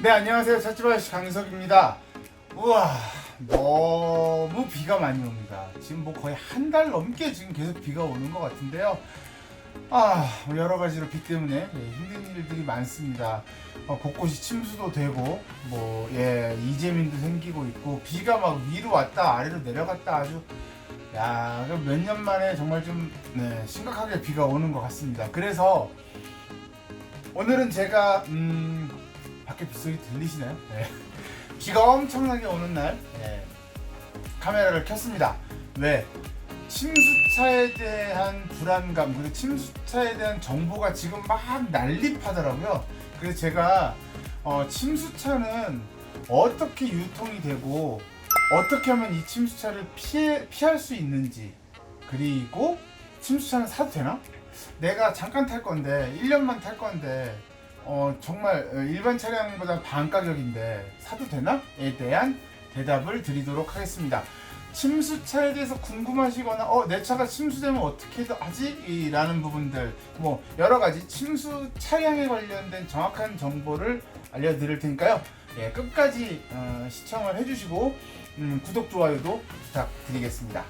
네, 안녕하세요. 찻집아저씨 강석입니다. 우와, 너무 비가 많이 옵니다. 지금 뭐 거의 한 달 넘게 지금 계속 비가 오는 것 같은데요. 뭐 여러 가지로 비 때문에 힘든 일들이 많습니다. 곳곳이 침수도 되고, 이재민도 생기고 있고, 비가 막 위로 왔다 아래로 내려갔다 아주, 몇 년 만에 정말 좀, 심각하게 비가 오는 것 같습니다. 그래서, 오늘은 제가, 밖에 빗소리 들리시나요? 네. 비가 엄청나게 오는 날, 카메라를 켰습니다. 왜? 침수차에 대한 불안감, 그리고 침수차에 대한 정보가 지금 막 난립하더라고요. 그래서 제가 침수차는 어떻게 유통이 되고 어떻게 하면 이 침수차를 피할 수 있는지, 그리고 침수차는 사도 되나? 내가 잠깐 탈 건데 1년만 탈 건데 정말 일반 차량보다 반 가격인데 사도 되나?에 대한 대답을 드리도록 하겠습니다. 침수차에 대해서 궁금하시거나 내 차가 침수되면 어떻게 하지? 라는 부분들, 뭐 여러가지 침수 차량에 관련된 정확한 정보를 알려드릴 테니까요. 끝까지 시청을 해주시고 구독, 좋아요도 부탁드리겠습니다.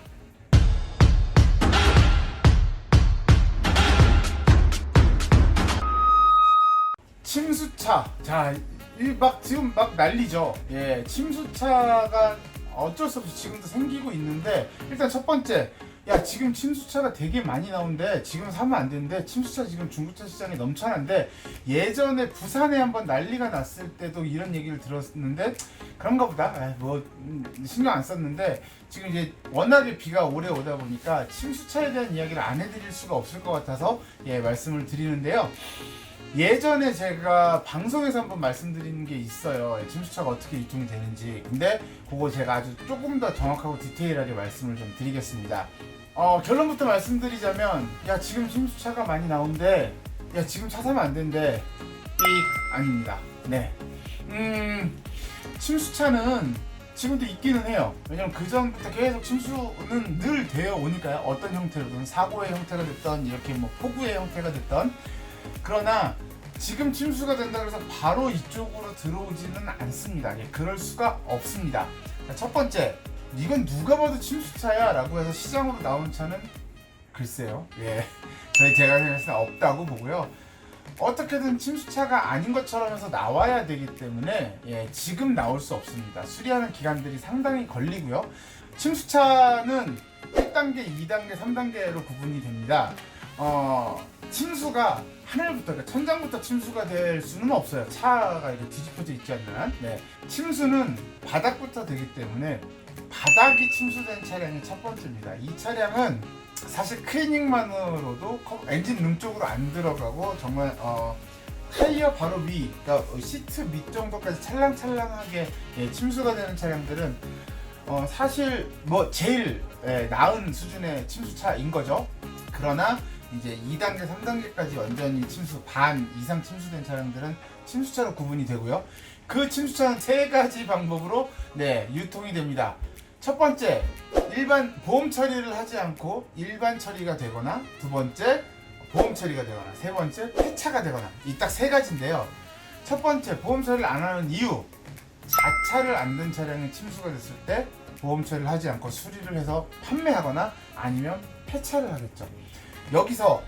침수차, 지금 막 난리죠. 침수차가 어쩔 수 없이 지금도 생기고 있는데, 일단 첫 번째, 지금 침수차가 되게 많이 나오는데 지금 사면 안 되는데, 침수차 지금 중고차 시장에 넘쳐난데, 예전에 부산에 한번 난리가 났을 때도 이런 얘기를 들었는데 그런가 보다, 신경 안 썼는데, 지금 이제 워낙에 비가 오래 오다 보니까 침수차에 대한 이야기를 안 해드릴 수가 없을 것 같아서 말씀을 드리는데요. 예전에 제가 방송에서 한번 말씀드린 게 있어요. 침수차가 어떻게 유통이 되는지. 근데 그거 제가 아주 조금 더 정확하고 디테일하게 말씀을 좀 드리겠습니다. 결론부터 말씀드리자면, 지금 침수차가 많이 나오는데, 지금 차 사면 안 되는데, 아닙니다. 네. 침수차는 지금도 있기는 해요. 왜냐면 그 전부터 계속 침수는 늘 되어 오니까요. 어떤 형태로든, 사고의 형태가 됐던, 이렇게 뭐 폭우의 형태가 됐던. 그러나 지금 침수가 된다 그래서 바로 이쪽으로 들어오지는 않습니다. 그럴 수가 없습니다. 첫 번째, 이건 누가 봐도 침수차야 라고 해서 시장으로 나온 차는 글쎄요, 제가 생각해서 없다고 보고요. 어떻게든 침수차가 아닌 것처럼 해서 나와야 되기 때문에 지금 나올 수 없습니다. 수리하는 기간들이 상당히 걸리고요. 침수차는 1단계, 2단계, 3단계로 구분이 됩니다. 침수가 하늘부터, 그러니까 천장부터 침수가 될 수는 없어요. 차가 이렇게 뒤집혀져 있지 않는 한. 침수는 바닥부터 되기 때문에 바닥이 침수된 차량이 첫 번째입니다. 이 차량은 사실 클리닝만으로도 엔진 룸 쪽으로 안 들어가고, 정말 타이어 바로 위, 그러니까 시트 밑 정도까지 찰랑찰랑하게 침수가 되는 차량들은 사실 뭐 제일 나은 수준의 침수차인 거죠. 그러나 이제 2단계, 3단계까지 완전히 침수, 반 이상 침수된 차량들은 침수차로 구분이 되고요. 그 침수차는 3가지 방법으로 유통이 됩니다. 첫 번째, 일반 보험 처리를 하지 않고 일반 처리가 되거나, 두 번째, 보험 처리가 되거나, 세 번째, 폐차가 되거나. 이 딱 3가지인데요. 첫 번째, 보험 처리를 안 하는 이유, 자차를 안 든 차량이 침수가 됐을 때 보험 처리를 하지 않고 수리를 해서 판매하거나 아니면 폐차를 하겠죠. 여기서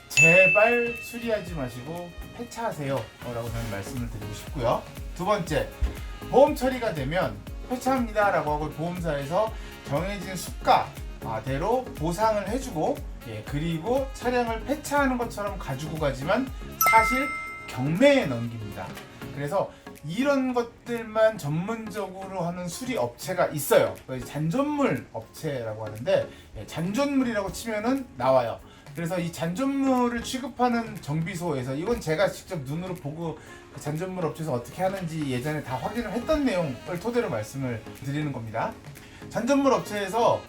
제발 수리하지 마시고 폐차하세요 라고 저는 말씀을 드리고 싶고요. 두 번째, 보험 처리가 되면 폐차합니다 라고 하고 보험사에서 정해진 수가대로 보상을 해주고, 그리고 차량을 폐차하는 것처럼 가지고 가지만 사실 경매에 넘깁니다. 그래서 이런 것들만 전문적으로 하는 수리 업체가 있어요. 잔존물 업체라고 하는데, 잔존물이라고 치면은 나와요. 그래서 이 잔존물을 취급하는 정비소에서, 이건 제가 직접 눈으로 보고 그 잔존물 업체에서 어떻게 하는지 예전에 다 확인을 했던 내용을 토대로 말씀을 드리는 겁니다. 잔존물 업체에서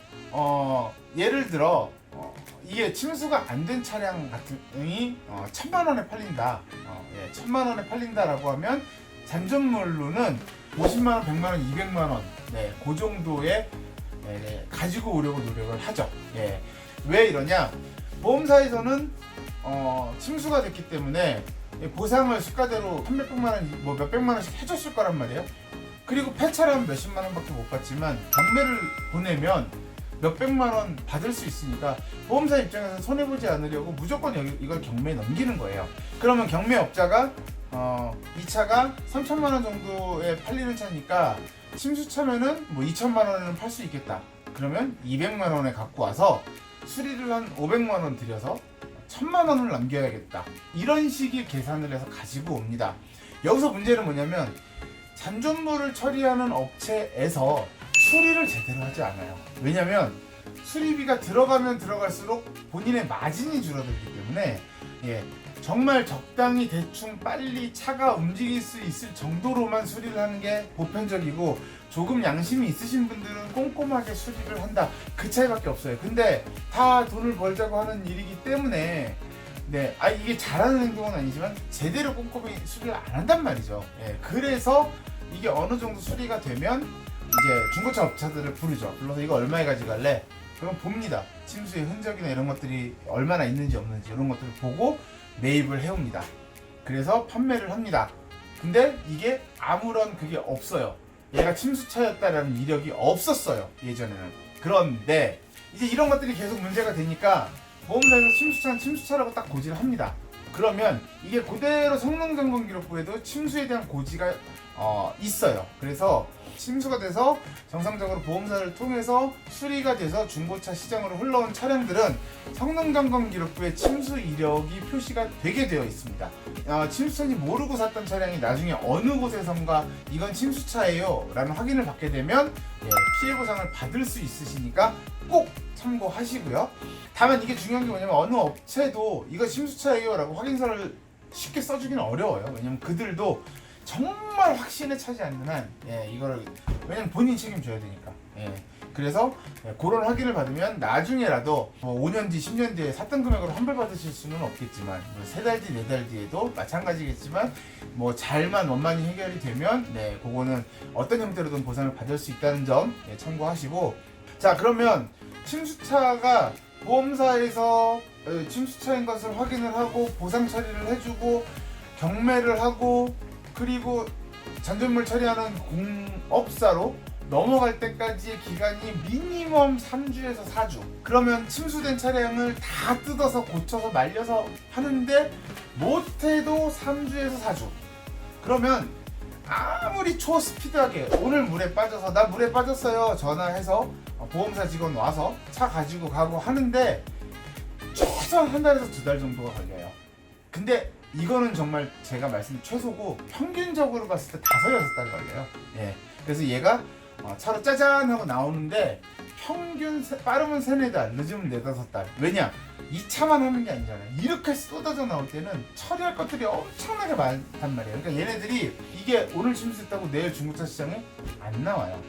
예를 들어 이게 침수가 안 된 차량 같은이 1,000만 원에 팔린다. 1,000만 원에 팔린다라고 하면 잔존물로는 50만 원, 100만 원, 200만 원, 그 정도의 가지고 오려고 노력을 하죠. 왜 이러냐? 보험사에서는 침수가 됐기 때문에 보상을 수가대로 300만 원, 뭐 몇백만 원씩 해줬을 거란 말이에요. 그리고 폐차라면 몇십만 원밖에 못 받지만 경매를 보내면 몇백만 원 받을 수 있으니까 보험사 입장에서 손해보지 않으려고 무조건 이걸 경매에 넘기는 거예요. 그러면 경매업자가 이 차가 3천만 원 정도에 팔리는 차니까 침수차면은 뭐 2천만 원에는 팔 수 있겠다. 그러면 200만 원에 갖고 와서 수리를 한 500만 원 들여서 1000만 원을 남겨야겠다. 이런 식의 계산을 해서 가지고 옵니다. 여기서 문제는 뭐냐면 잔존물을 처리하는 업체에서 수리를 제대로 하지 않아요. 왜냐면 수리비가 들어가면 들어갈수록 본인의 마진이 줄어들기 때문에 정말 적당히 대충 빨리 차가 움직일 수 있을 정도로만 수리를 하는 게 보편적이고, 조금 양심이 있으신 분들은 꼼꼼하게 수리를 한다, 그 차이밖에 없어요. 근데 다 돈을 벌자고 하는 일이기 때문에 이게 잘하는 행동은 아니지만 제대로 꼼꼼히 수리를 안 한단 말이죠. 그래서 이게 어느 정도 수리가 되면 이제 중고차 업체들을 부르죠. 불러서 이거 얼마에 가져갈래? 그럼 봅니다. 침수의 흔적이나 이런 것들이 얼마나 있는지 없는지 이런 것들을 보고 매입을 해옵니다. 그래서 판매를 합니다. 근데 이게 아무런 그게 없어요. 얘가 침수차였다라는 이력이 없었어요, 예전에는. 그런데 이제 이런 것들이 계속 문제가 되니까 보험사에서 침수차는 침수차라고 딱 고지를 합니다. 그러면 이게 그대로 성능점검기록부에도 침수에 대한 고지가 있어요. 그래서 침수가 돼서 정상적으로 보험사를 통해서 수리가 돼서 중고차 시장으로 흘러온 차량들은 성능점검기록부에 침수 이력이 표시가 되게 되어 있습니다. 침수차인지 모르고 샀던 차량이 나중에 어느 곳에선가 이건 침수차예요 라는 확인을 받게 되면 피해 보상을 받을 수 있으시니까 꼭 참고하시고요. 다만 이게 중요한 게 뭐냐면 어느 업체도 이거 침수차예요 라고 확인서를 쉽게 써주기는 어려워요. 왜냐면 그들도 정말 확신에 차지 않는 한 이거를, 왜냐면 본인이 책임져야 되니까. 그래서 그런 확인을 받으면 나중에라도 5년 뒤, 10년 뒤에 샀던 금액으로 환불받으실 수는 없겠지만 3달 뒤, 4달 뒤에도 마찬가지겠지만 잘만 원만히 해결이 되면 그거는 어떤 형태로든 보상을 받을 수 있다는 점 참고하시고, 자, 그러면 침수차가 보험사에서 침수차인 것을 확인을 하고 보상 처리를 해주고 경매를 하고 그리고 잔존물 처리하는 공업사로 넘어갈 때까지의 기간이 미니멈 3주에서 4주. 그러면 침수된 차량을 다 뜯어서 고쳐서 말려서 하는데 못해도 3주에서 4주. 그러면 아무리 초스피드하게 오늘 물에 빠져서 나 물에 빠졌어요 전화해서 보험사 직원 와서 차 가지고 가고 하는데 최소한 한 달에서 2달 정도가 걸려요. 근데 이거는 정말 제가 말씀드린 최소고 평균적으로 봤을 때 5-6달 걸려요. 그래서 얘가 차로 짜잔 하고 나오는데 평균 빠르면 3-4달, 늦으면 4-5달. 왜냐? 이 차만 하는 게 아니잖아요. 이렇게 쏟아져 나올 때는 처리할 것들이 엄청나게 많단 말이에요. 그러니까 얘네들이 이게 오늘 침수했다고 내일 중고차 시장에 안 나와요.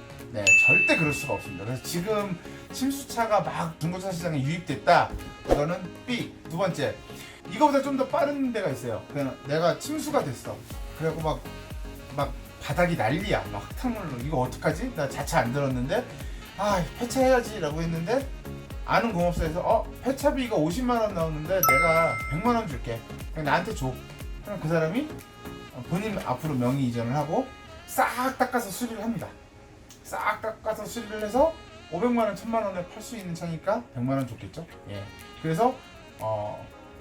절대 그럴 수가 없습니다. 그래서 지금 침수차가 막 중고차 시장에 유입됐다. 이거는 B. 두 번째, 이거보다 좀 더 빠른 데가 있어요. 그냥 내가 침수가 됐어. 그래갖고 막 바닥이 난리야. 막 흙탕물로. 이거 어떡하지? 나 자차 안 들었는데 폐차해야지 라고 했는데 아는 공업사에서 폐차비가 50만 원 나오는데 내가 100만 원 줄게. 그냥 나한테 줘. 그럼 그 사람이 본인 앞으로 명의 이전을 하고 싹 닦아서 수리를 합니다. 싹 닦아서 수리를 해서 500만 원, 1000만 원에 팔 수 있는 차니까 100만 원 줬겠죠. 그래서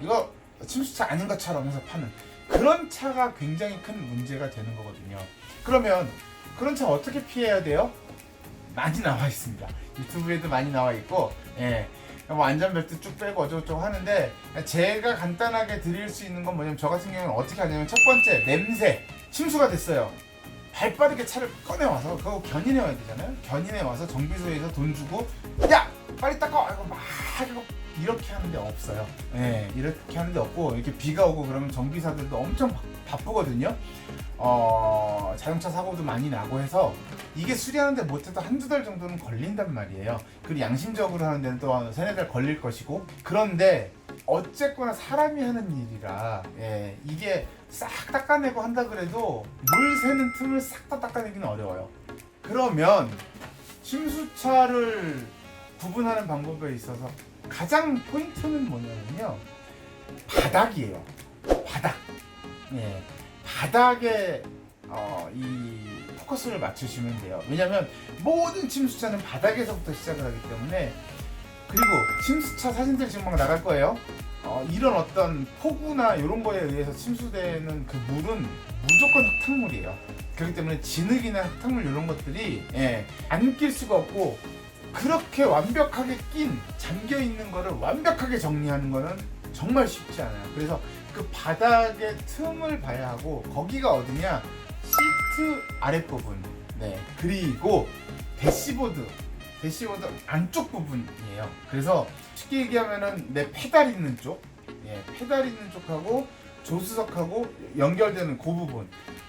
이거 침수차 아닌 것처럼 해서 파는 그런 차가 굉장히 큰 문제가 되는 거거든요. 그러면 그런 차 어떻게 피해야 돼요? 많이 나와 있습니다. 유튜브에도 많이 나와 있고, 안전벨트 쭉 빼고 어쩌고저쩌고 하는데, 제가 간단하게 드릴 수 있는 건 뭐냐면, 저 같은 경우는 어떻게 하냐면, 첫 번째, 냄새. 침수가 됐어요. 발빠르게 차를 꺼내와서, 그거 견인해와야 되잖아요. 견인해와서 정비소에서 돈 주고, 야! 빨리 닦아! 이렇게 하는데 없어요. 이렇게 하는데 없고, 이렇게 비가 오고 그러면 정비사들도 엄청 바쁘거든요. 자동차 사고도 많이 나고 해서 이게 수리하는데 못해도 1-2달 정도는 걸린단 말이에요. 그리고 양심적으로 하는 데는 또 3-4달 걸릴 것이고. 그런데 어쨌거나 사람이 하는 일이라 이게 싹 닦아내고 한다 그래도 물 새는 틈을 싹 다 닦아내기는 어려워요. 그러면 침수차를 구분하는 방법에 있어서 가장 포인트는 뭐냐면요, 바닥이에요. 바닥. 예, 바닥에 이 포커스를 맞추시면 돼요. 왜냐면 모든 침수차는 바닥에서부터 시작을 하기 때문에. 그리고 침수차 사진들 지금 막 나갈 거예요. 이런 어떤 폭우나 이런 거에 의해서 침수되는 그 물은 무조건 흙탕물이에요. 그렇기 때문에 진흙이나 흙탕물 이런 것들이 안 낄 수가 없고, 그렇게 완벽하게 잠겨 있는 거를 완벽하게 정리하는 거는 정말 쉽지 않아요. 그래서 그 바닥의 틈을 봐야 하고, 거기가 어디냐, 시트 아랫부분, 그리고 대시보드 안쪽 부분이에요. 그래서 쉽게 얘기하면은 내 페달 있는 쪽, 페달 있는 쪽하고 조수석하고 연결되는 그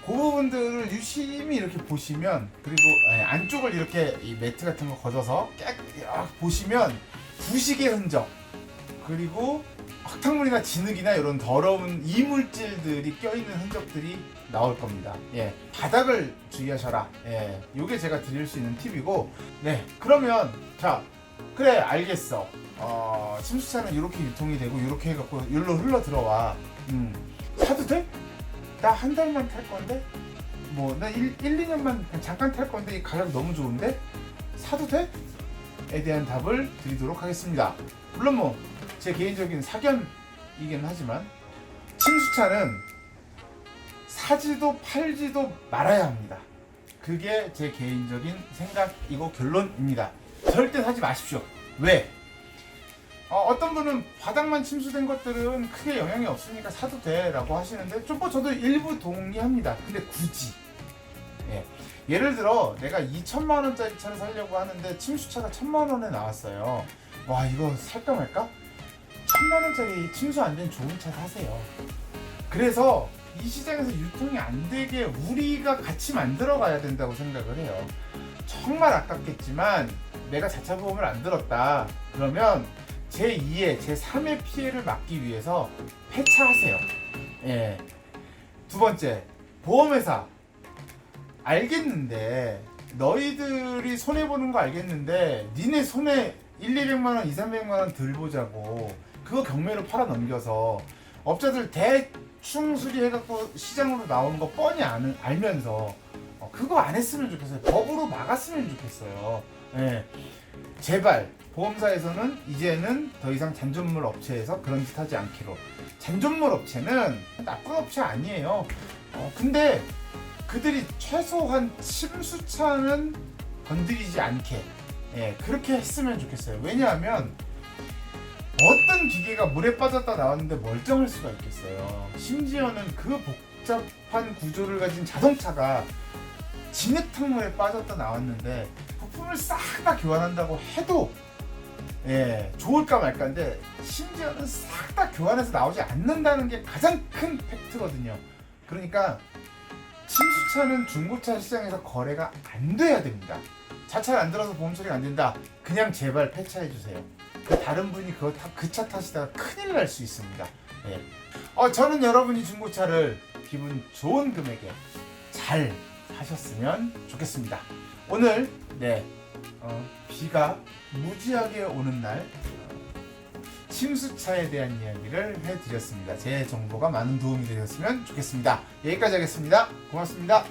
부분들을 유심히 이렇게 보시면, 그리고 안쪽을 이렇게 이 매트 같은 거 걷어서 보시면 부식의 흔적, 그리고 흙탕물이나 진흙이나 이런 더러운 이물질들이 껴있는 흔적들이 나올 겁니다. 바닥을 주의하셔라. 요게 제가 드릴 수 있는 팁이고, 그러면 자, 그래 알겠어. 침수차는 이렇게 유통이 되고 이렇게 해갖고 여기로 흘러 들어와. 사도 돼? 나 한 달만 탈 건데? 나 1-2년만 잠깐 탈 건데 이 가격 너무 좋은데? 사도 돼? 에 대한 답을 드리도록 하겠습니다. 물론 제 개인적인 사견이긴 하지만, 침수차는 사지도 팔지도 말아야 합니다. 그게 제 개인적인 생각이고 결론입니다. 절대 사지 마십시오. 왜? 어떤 분은 바닥만 침수된 것들은 크게 영향이 없으니까 사도 돼 라고 하시는데, 저도 일부 동의합니다. 근데 굳이 예를 들어 내가 2천만 원짜리 차를 사려고 하는데 침수차가 1,000만 원에 나왔어요. 와, 이거 살까 말까? 1,000만 원짜리 침수 안 된 좋은 차 사세요. 그래서 이 시장에서 유통이 안 되게 우리가 같이 만들어 가야 된다고 생각을 해요. 정말 아깝겠지만 내가 자차 보험을 안 들었다 그러면 제2의 제3의 피해를 막기 위해서 폐차하세요. 두 번째, 보험회사 알겠는데, 너희들이 손해보는 거 알겠는데 니네 손해 100~200만 원, 200~300만 원 덜 보자고 그거 경매로 팔아 넘겨서 업자들 대충 수리해갖고 시장으로 나오는 거 뻔히 알면서 그거 안 했으면 좋겠어요. 법으로 막았으면 좋겠어요. 제발 보험사에서는 이제는 더 이상 잔존물 업체에서 그런 짓 하지 않기로. 잔존물 업체는 나쁜 업체 아니에요. 근데 그들이 최소한 침수차는 건드리지 않게 그렇게 했으면 좋겠어요. 왜냐하면 어떤 기계가 물에 빠졌다 나왔는데 멀쩡할 수가 있겠어요. 심지어는 그 복잡한 구조를 가진 자동차가 진흙탕물에 빠졌다 나왔는데 부품을 싹 다 교환한다고 해도 좋을까 말까인데, 심지어는 싹 다 교환해서 나오지 않는다는 게 가장 큰 팩트거든요. 그러니까 침수차는 중고차 시장에서 거래가 안 돼야 됩니다. 자차를 안 들어서 보험 처리가 안 된다, 그냥 제발 폐차해 주세요. 다른 분이 그 차 타시다가 큰일 날 수 있습니다. 저는 여러분이 중고차를 기분 좋은 금액에 잘 사셨으면 좋겠습니다. 오늘 비가 무지하게 오는 날 침수차에 대한 이야기를 해드렸습니다. 제 정보가 많은 도움이 되셨으면 좋겠습니다. 여기까지 하겠습니다. 고맙습니다.